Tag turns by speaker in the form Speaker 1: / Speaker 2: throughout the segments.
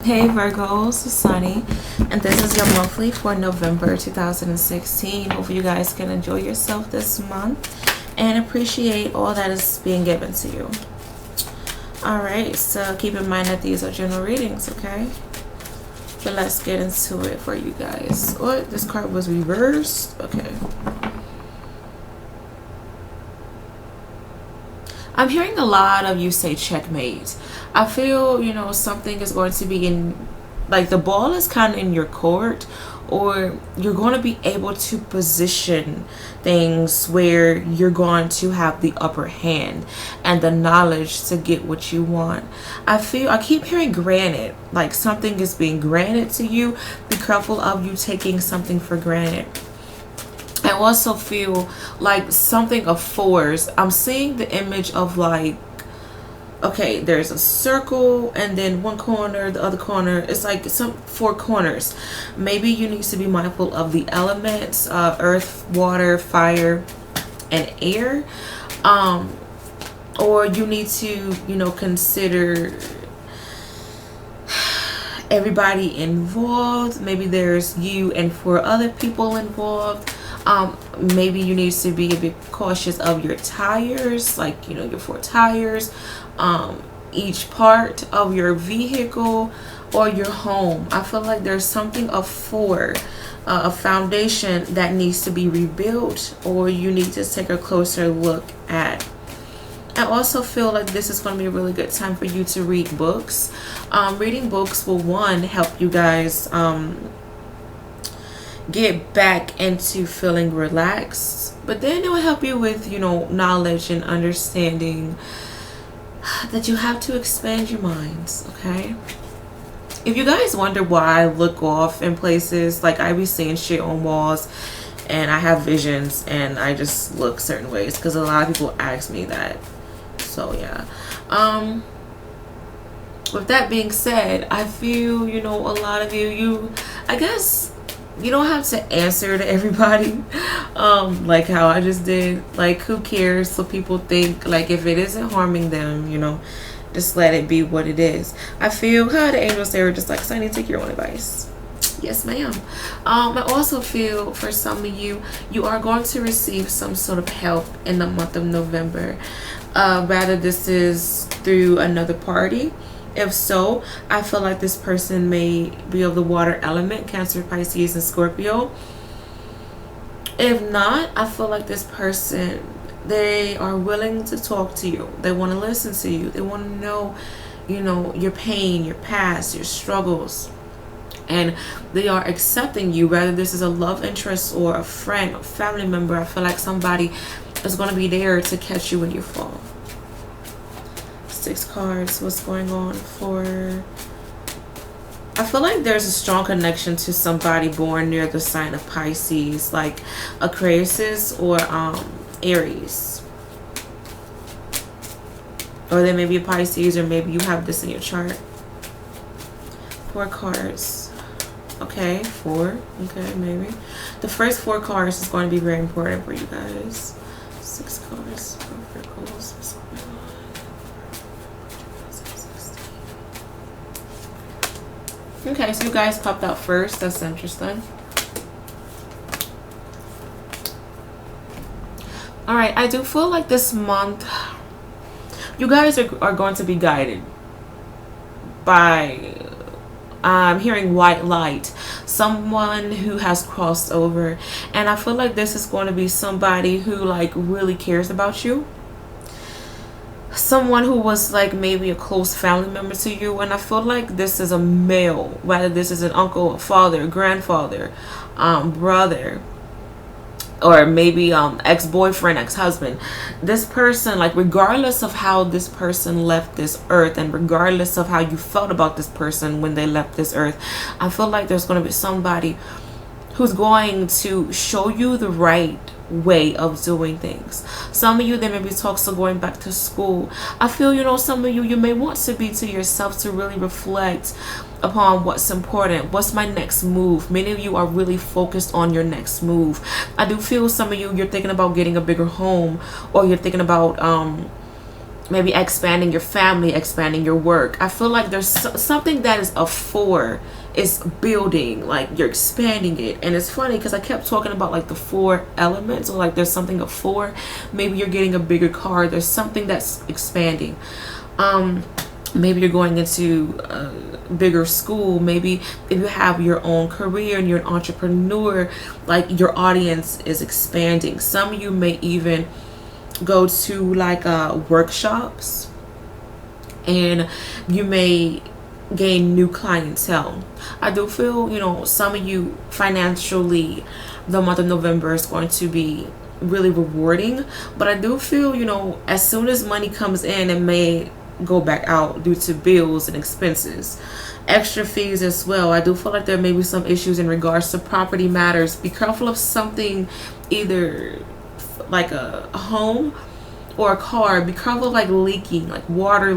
Speaker 1: Hey Virgos, it's Sunny, and this is your monthly for November 2016. Hope you guys can enjoy yourself this month and appreciate all that is being given to you. Alright, so keep in mind that these are general readings, okay? But let's get into it for you guys. What? This card was reversed? Okay. I'm hearing a lot of you say checkmate. I feel, something is going to be in, like the ball is kind of in your court, or you're going to be able to position things where you're going to have the upper hand and the knowledge to get what you want. I keep hearing granted, like something is being granted to you. Be careful of you taking something for granted. I also feel like something of fours. I'm seeing the image of like, okay, there's a circle and then one corner, the other corner. It's like some four corners. Maybe you need to be mindful of the elements, earth, water, fire, and air. Or you need to, consider everybody involved. Maybe there's you and four other people involved. Maybe you need to be a bit cautious of your tires, like your four tires, each part of your vehicle or your home. I feel like there's something of four, a foundation that needs to be rebuilt, or you need to take a closer look at. I also feel like this is going to be a really good time for you to read books. Reading books will, one, help you guys get back into feeling relaxed, but then it will help you with knowledge and understanding that you have to expand your minds. Okay, if you guys wonder why I look off in places, like I be seeing shit on walls and I have visions and I just look certain ways because a lot of people ask me that. So yeah, with that being said, I feel a lot of you I guess you don't have to answer to everybody, like how I just did. Like, who cares what people think? Like, if it isn't harming them, just let it be what it is. I feel how the angels, they were just like, Sunny, take your own advice. Yes, ma'am. I also feel for some of you, you are going to receive some sort of help in the month of November. Rather this is through another party. If so, I feel like this person may be of the water element, Cancer, Pisces, and Scorpio. If not, I feel like this person, they are willing to talk to you. They want to listen to you. They want to know, your pain, your past, your struggles. And they are accepting you, whether this is a love interest or a friend or family member. I feel like somebody is going to be there to catch you when you fall. 6 cards. What's going on for... I feel like there's a strong connection to somebody born near the sign of Pisces, like Aquarius or Aries. Or there may be a Pisces, or maybe you have this in your chart. 4 cards. Okay, 4. Okay, maybe. The first 4 cards is going to be very important for you guys. 6 cards. 4 Virgos. Okay, so you guys popped out first. That's interesting. Alright, I do feel like this month you guys are going to be guided by I'm hearing white light, someone who has crossed over, and I feel like this is going to be somebody who like really cares about you. Someone who was like maybe a close family member to you, and I feel like this is a male, whether this is an uncle, a father, grandfather, brother, or maybe ex-boyfriend, ex-husband. This person, like regardless of how this person left this earth, and regardless of how you felt about this person when they left this earth, I feel like there's going to be somebody who's going to show you the right way of doing things. Some of you, there may be talks of going back to school. I feel some of you may want to be to yourself to really reflect upon what's important. What's my next move? Many of you are really focused on your next move. I do feel some of you, you're thinking about getting a bigger home, or you're thinking about maybe expanding your family, expanding your work. I feel like there's something that is a four is building, like you're expanding it. And it's funny because I kept talking about like the four elements, or like there's something of four. Maybe you're getting a bigger car, there's something that's expanding. Maybe you're going into a bigger school. Maybe if you have your own career and you're an entrepreneur, like your audience is expanding. Some of you may even go to like workshops, and you may gain new clientele. I do feel, some of you financially, the month of November is going to be really rewarding. But I do feel, as soon as money comes in, it may go back out due to bills and expenses, extra fees as well. I do feel like there may be some issues in regards to property matters. Be careful of something, either like a home or a car. Be careful of like leaking, like water,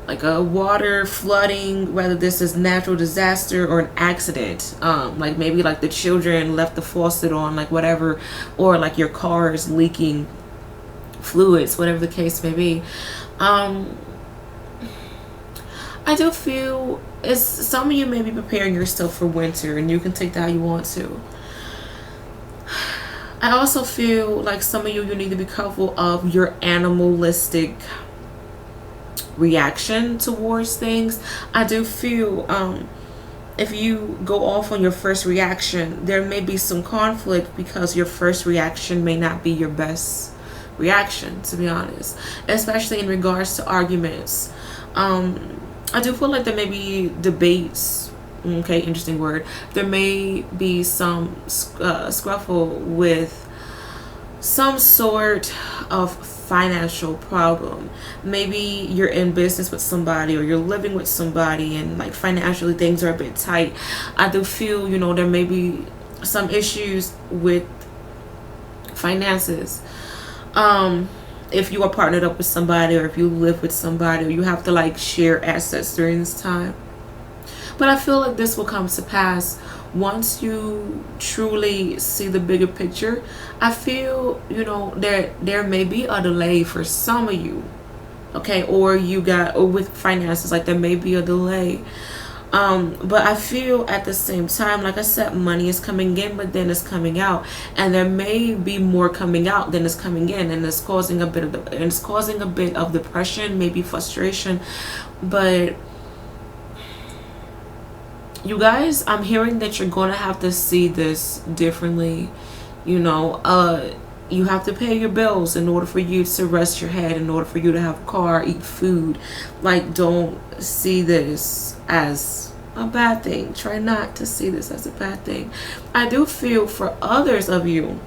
Speaker 1: like a water flooding, whether this is natural disaster or an accident, like maybe like the children left the faucet on, like whatever, or like your car is leaking fluids, whatever the case may be. I do feel it's some of you may be preparing yourself for winter, and you can take that how you want to. I also feel like some of you need to be careful of your animalistic reaction towards things. I do feel if you go off on your first reaction, there may be some conflict because your first reaction may not be your best reaction, to be honest, especially in regards to arguments. I do feel like there may be debates. Okay, interesting word. There may be some scruffle with some sort of financial problem. Maybe you're in business with somebody, or you're living with somebody, and like financially things are a bit tight. I do feel, there may be some issues with finances. If you are partnered up with somebody, or if you live with somebody, or you have to like share assets during this time. But I feel like this will come to pass once you truly see the bigger picture. I feel, there may be a delay for some of you, okay, or with finances, like there may be a delay. But I feel at the same time, like I said, money is coming in, but then it's coming out, and there may be more coming out than is coming in, and it's causing a bit of depression, maybe frustration. But you guys, I'm hearing that you're going to have to see this differently. You have to pay your bills in order for you to rest your head, in order for you to have a car, eat food. Like, don't see this as a bad thing. Try not to see this as a bad thing. I do feel for others of you,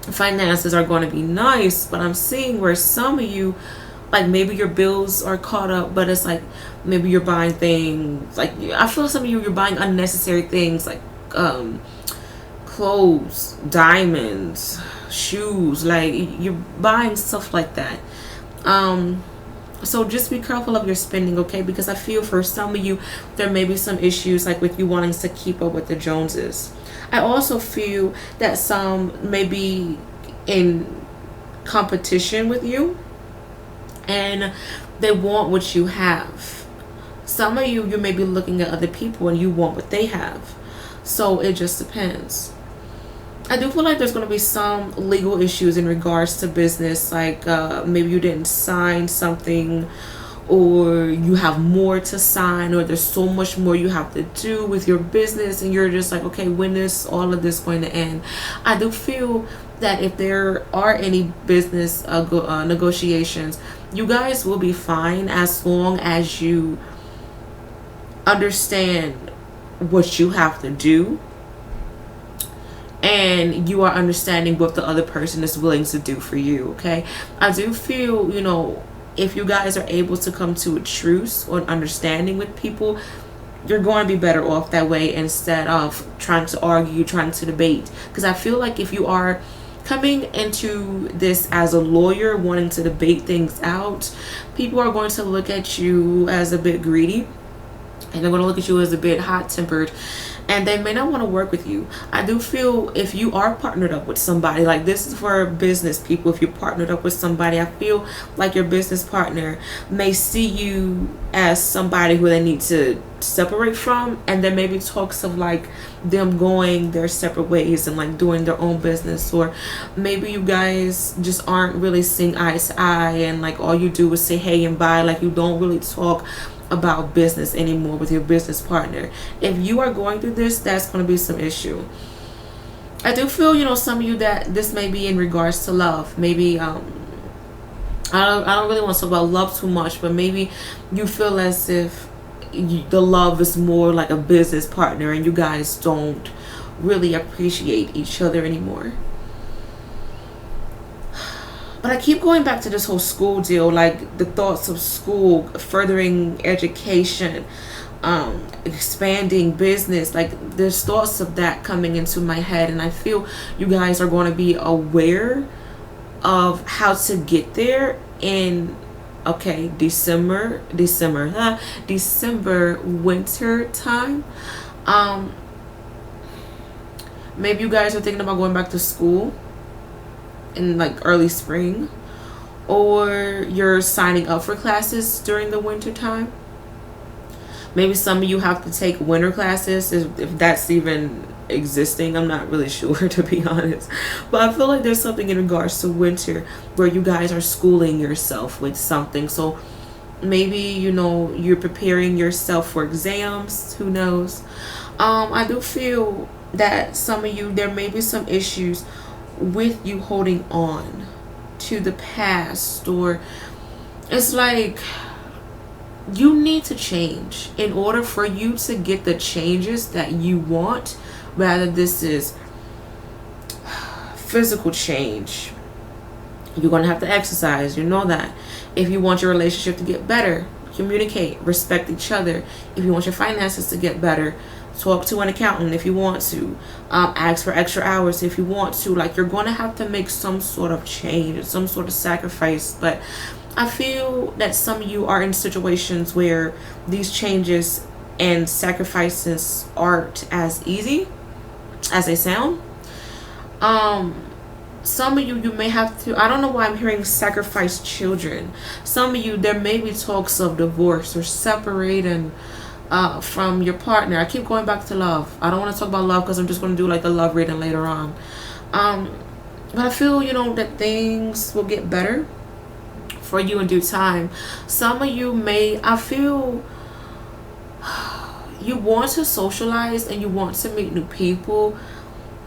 Speaker 1: finances are going to be nice, but I'm seeing where some of you, like maybe your bills are caught up, but it's like maybe you're buying things, like I feel some of you're buying unnecessary things, like clothes, diamonds, shoes, like you're buying stuff like that. So just be careful of your spending, okay? Because I feel for some of you there may be some issues like with you wanting to keep up with the Joneses. I also feel that some may be in competition with you, and they want what you have. Some of you may be looking at other people and you want what they have. So it just depends. I do feel like there's going to be some legal issues in regards to business, like maybe you didn't sign something, or you have more to sign, or there's so much more you have to do with your business, and you're just like, okay, when is all of this going to end? I do feel that if there are any business negotiations, you guys will be fine as long as you understand what you have to do, and you are understanding what the other person is willing to do for you, okay? I do feel, if you guys are able to come to a truce or an understanding with people, you're going to be better off that way instead of trying to argue, trying to debate. Because I feel like if you are coming into this as a lawyer wanting to debate things out, people are going to look at you as a bit greedy. and they're going to look at you as a bit hot-tempered, and they may not want to work with you. I do feel if you are partnered up with somebody, like this is for business people, if you're partnered up with somebody, I feel like your business partner may see you as somebody who they need to separate from, and there may be talks of like them going their separate ways and like doing their own business, or maybe you guys just aren't really seeing eye to eye, and like all you do is say hey and bye, like you don't really talk about business anymore with your business partner. If you are going through this, that's going to be some issue. I do feel, some of you that this may be in regards to love. Maybe I don't really want to talk about love too much, but maybe you feel as if the love is more like a business partner and you guys don't really appreciate each other anymore. But I keep going back to this whole school deal, like the thoughts of school, furthering education, expanding business. Like there's thoughts of that coming into my head, and I feel you guys are going to be aware of how to get there in December winter time. Maybe you guys are thinking about going back to school in like early spring, or you're signing up for classes during the winter time. Maybe some of you have to take winter classes, if that's even existing. I'm not really sure, to be honest, but I feel like there's something in regards to winter where you guys are schooling yourself with something. So maybe you're preparing yourself for exams, who knows. I do feel that some of you, there may be some issues with you holding on to the past, or it's like you need to change in order for you to get the changes that you want. Rather, this is physical change. You're going to have to exercise, that. If you want your relationship to get better, communicate, respect each other. If you want your finances to get better, talk to an accountant if you want to. Ask for extra hours if you want to. Like, you're going to have to make some sort of change, some sort of sacrifice. But I feel that some of you are in situations where these changes and sacrifices aren't as easy as they sound. Some of you may have to, I don't know why I'm hearing sacrifice children. Some of you, there may be talks of divorce or separating from your partner. I keep going back to love. I don't want to talk about love because I'm just going to do like the love reading later on. But I feel, that things will get better for you in due time. Some of you I feel you want to socialize and you want to meet new people,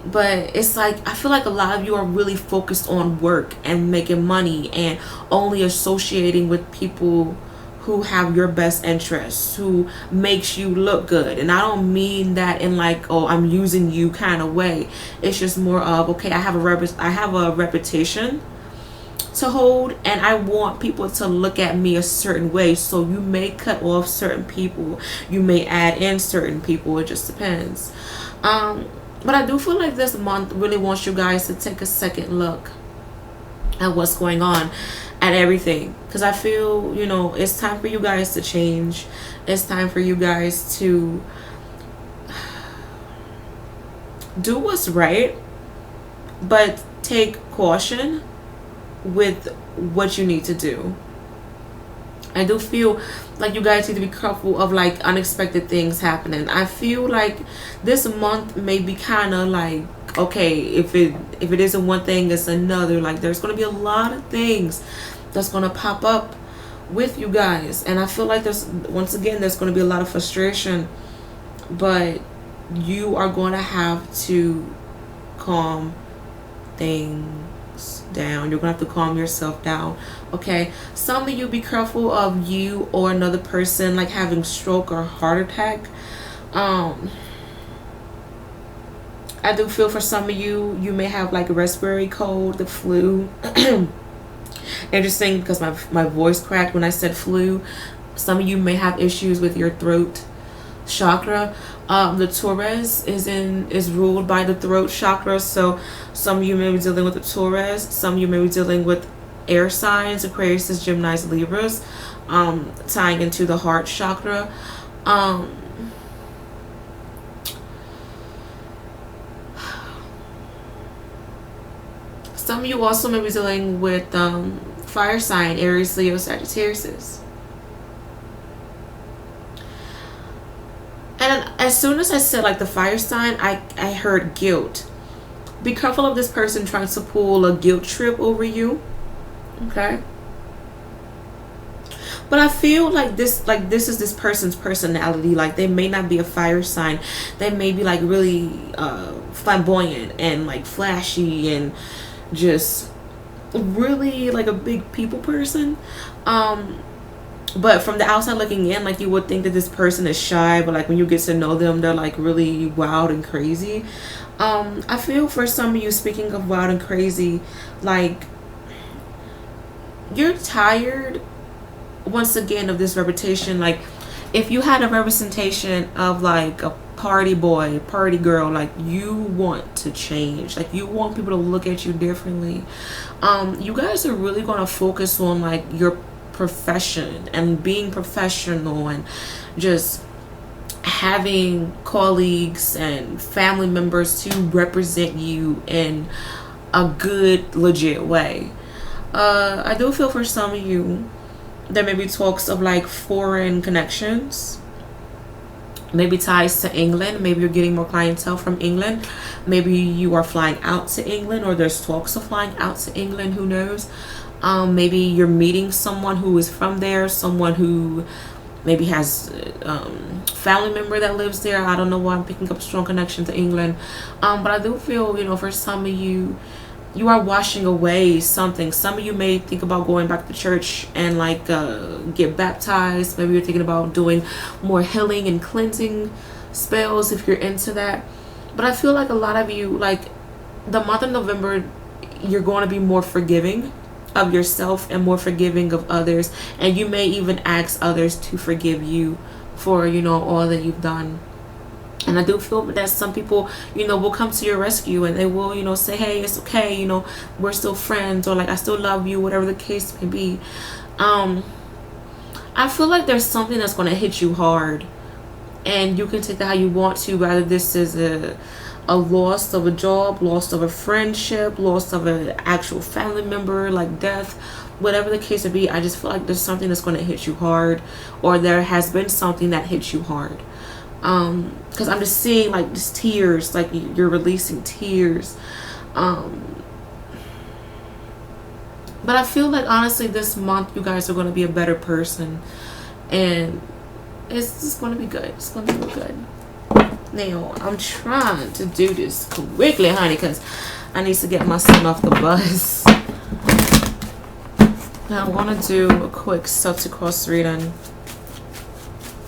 Speaker 1: but it's like I feel like a lot of you are really focused on work and making money and only associating with people who have your best interests, who makes you look good. And I don't mean that in like, oh, I'm using you kind of way. It's just more of, okay, I have a reputation to hold, and I want people to look at me a certain way. So you may cut off certain people, you may add in certain people, it just depends. But I do feel like this month really wants you guys to take a second look at what's going on, at everything, because I feel it's time for you guys to change. It's time for you guys to do what's right, but take caution with what you need to do. I do feel like you guys need to be careful of like unexpected things happening. I feel like this month may be kind of like, okay, if it isn't one thing, it's another. Like there's going to be a lot of things that's going to pop up with you guys, and I feel like there's going to be a lot of frustration, but you are going to have to calm things down. You're gonna have to calm yourself down. Okay, some of you, be careful of you or another person like having stroke or heart attack. I do feel for some of you, you may have like a respiratory cold, the flu. Interesting, because my voice cracked when I said flu. Some of you may have issues with your throat chakra. The Taurus is ruled by the throat chakra, so some of you may be dealing with the Taurus. Some of you may be dealing with air signs, Aquarius, Gemini, Libras, tying into the heart chakra. Um, some of you also may be dealing with fire sign, Aries, Leo, Sagittarius. And as soon as I said like the fire sign, I heard guilt. Be careful of this person trying to pull a guilt trip over you. Okay. But I feel like this is this person's personality. Like they may not be a fire sign. They may be like really flamboyant and like flashy and just really like a big people person. But from the outside looking in, like you would think that this person is shy, but like when you get to know them, they're like really wild and crazy. I feel for some of you, speaking of wild and crazy, like you're tired once again of this reputation. Like if you had a representation of like a party boy, party girl, like you want to change, like you want people to look at you differently. You guys are really going to focus on like your profession and being professional and just having colleagues and family members to represent you in a good legit way. I do feel for some of you there may be talks of like foreign connections, maybe ties to England. Maybe you're getting more clientele from England. Maybe you are flying out to England, or there's talks of flying out to England, who knows. Maybe you're meeting someone who is from there, someone who maybe has family member that lives there. I don't know why I'm picking up strong connection to England, but I do feel, you know, for some of you, you are washing away something. Some of you may think about going back to church and like get baptized. Maybe you're thinking about doing more healing and cleansing spells if you're into that. But I feel like a lot of you, like the month of November, you're going to be more forgiving of yourself and more forgiving of others, and you may even ask others to forgive you for, you know, all that you've done. And I do feel that some people, you know, will come to your rescue and they will, you know, say, hey, it's okay, you know, we're still friends, or like I still love you, whatever the case may be. I feel like there's something that's going to hit you hard, and you can take that how you want to, whether this is a loss of a job, loss of a friendship, loss of an actual family member, like death, whatever the case may be. I just feel like there's something that's going to hit you hard, or there has been something that hits you hard. Because I'm just seeing like just tears, like you're releasing tears. But I feel like honestly this month you guys are going to be a better person, and it's just going to be good. It's going to be good. Now I'm trying to do this quickly, honey, because I need to get my son off the bus. Now I want to do a quick Celtic-cross reading.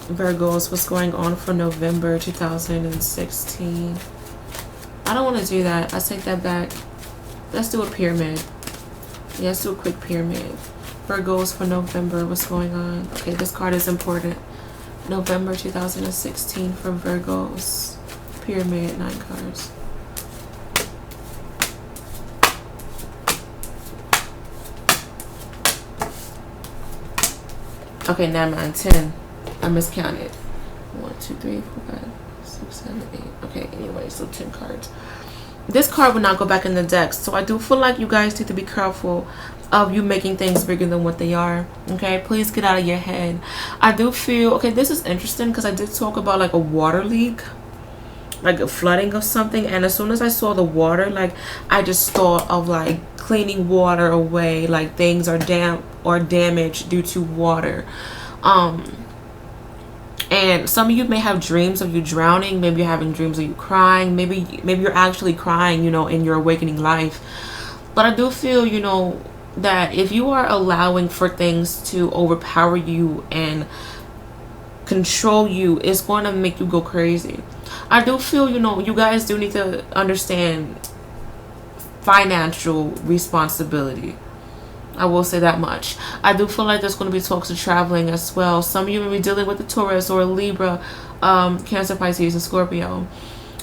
Speaker 1: Virgos, what's going on for November 2016? I don't want to do that. I take that back. Let's do a pyramid. Yeah, let's do a quick pyramid. Virgos for November, what's going on? Okay, this card is important. November 2016 for Virgos. Pyramid, 9 cards. Okay, never mind. 10. I miscounted. 1, 2, 3, 4, 5, 6, 7, 8. Okay, anyway, so 10 cards. This card will not go back in the deck. So I do feel like you guys need to be careful of you making things bigger than what they are. Okay, please get out of your head. I do feel, okay, this is interesting because I did talk about like a water leak, like a flooding of something, and as soon as I saw the water, like I just thought of like cleaning water away, like things are damp or damaged due to water. And some of you may have dreams of you drowning. Maybe you're having dreams of you crying. Maybe you're actually crying, you know, in your awakening life. But I do feel, you know, that if you are allowing for things to overpower you and control you, it's going to make you go crazy. I do feel, you know, you guys do need to understand financial responsibility. I will say that much. I do feel like there's going to be talks of traveling as well. Some of you may be dealing with a Taurus or a Libra, Cancer, Pisces, and Scorpio.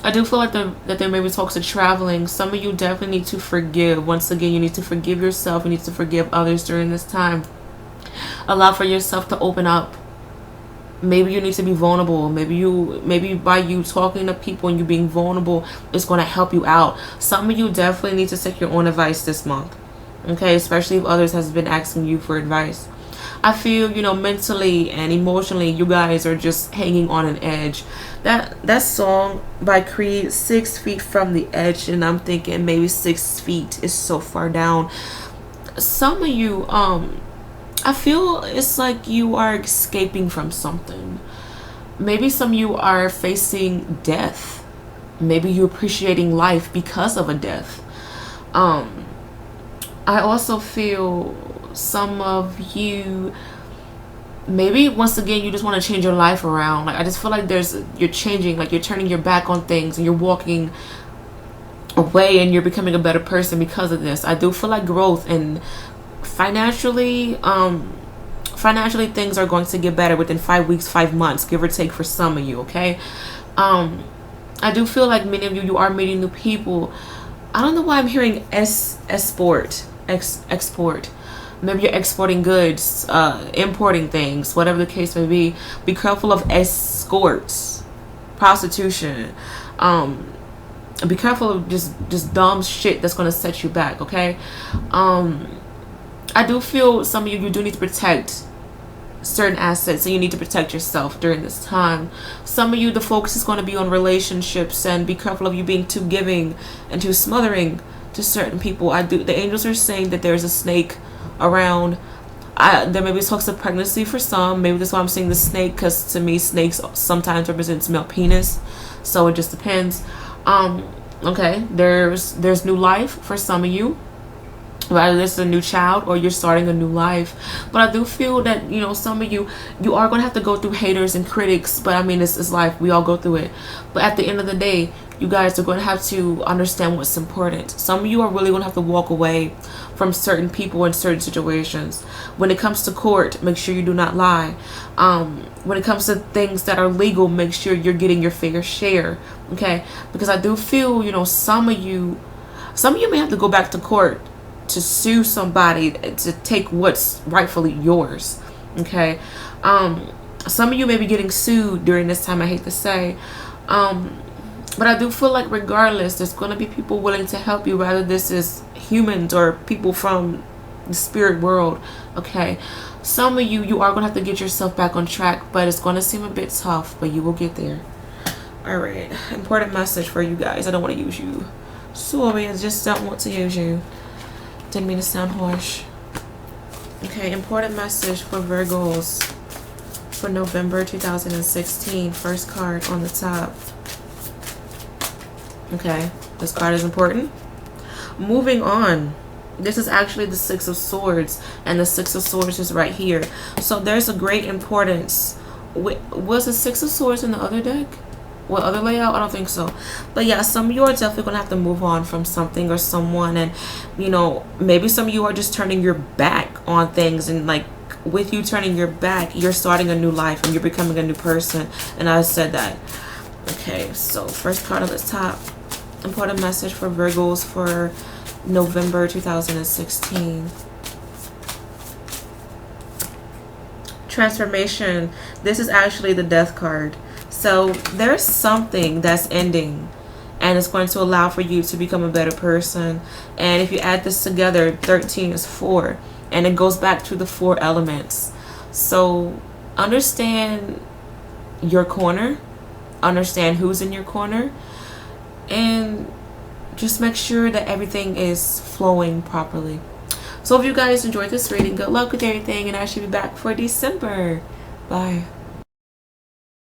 Speaker 1: I do feel like that there may be talks of traveling. Some of you definitely need to forgive. Once again, you need to forgive yourself. You need to forgive others during this time. Allow for yourself to open up. Maybe you need to be vulnerable. Maybe by you talking to people and you being vulnerable is going to help you out. Some of you definitely need to take your own advice this month. Okay, especially if others has been asking you for advice. I feel, mentally and emotionally, you guys are just hanging on an edge. That song by Creed, 6 feet from the edge, and I'm thinking maybe 6 feet is so far down. Some of you, I feel it's like you are escaping from something. Maybe some of you are facing death. Maybe you're appreciating life because of a death. I also feel some of you, maybe once again you just want to change your life around. Like, I just feel like you're changing, like you're turning your back on things and you're walking away and you're becoming a better person because of this. I do feel like growth, and financially things are going to get better within 5 weeks, 5 months, give or take, for some of you. Okay. I do feel like many of you are meeting new people. I don't know why I'm hearing export. Maybe you're exporting goods, importing things, whatever the case may be. Be careful of escorts, prostitution. Be careful of just dumb shit that's going to set you back, okay? I do feel some of you do need to protect certain assets, and you need to protect yourself during this time. Some of you, the focus is going to be on relationships, and be careful of you being too giving and too smothering to certain people. The angels are saying that there's a snake around. There may be talks of pregnancy for some. Maybe that's why I'm saying the snake, because to me snakes sometimes represents male penis, so it just depends. Okay, there's new life for some of you, whether this is a new child or you're starting a new life. But I do feel that some of you are going to have to go through haters and critics, but I mean, it's life, we all go through it. But at the end of the day, you guys are going to have to understand what's important. Some of you are really going to have to walk away from certain people in certain situations. When it comes to court, make sure you do not lie. When it comes to things that are legal, make sure you're getting your fair share. Okay, because I do feel some of you may have to go back to court to sue somebody to take what's rightfully yours. Okay, some of you may be getting sued during this time, I hate to say. But I do feel like regardless, there's going to be people willing to help you, whether this is humans or people from the spirit world. Okay, some of you are going to have to get yourself back on track, but it's going to seem a bit tough, but you will get there. All right, important message for you guys. I don't want to use you. Sorry, I just don't want to use you. Didn't mean to sound harsh. Okay, important message for Virgos for November 2016. First card on the top. Okay, this card is important. Moving on. This is actually the Six of Swords, and the Six of Swords is right here. So there's a great importance. Was the Six of Swords in the other deck? What other layout? I don't think so. But yeah, some of you are definitely going to have to move on from something or someone, and maybe some of you are just turning your back on things, and like with you turning your back, you're starting a new life and you're becoming a new person. And I said that. Okay, so first card on the top. Important message for Virgos for November 2016. Transformation. This is actually the Death card. So there's something that's ending, and it's going to allow for you to become a better person. And if you add this together, 13 is 4, and it goes back to the 4 elements. So understand your corner, understand who's in your corner, and just make sure that everything is flowing properly. So if you guys enjoyed this reading, good luck with everything, and I should be back for December. Bye.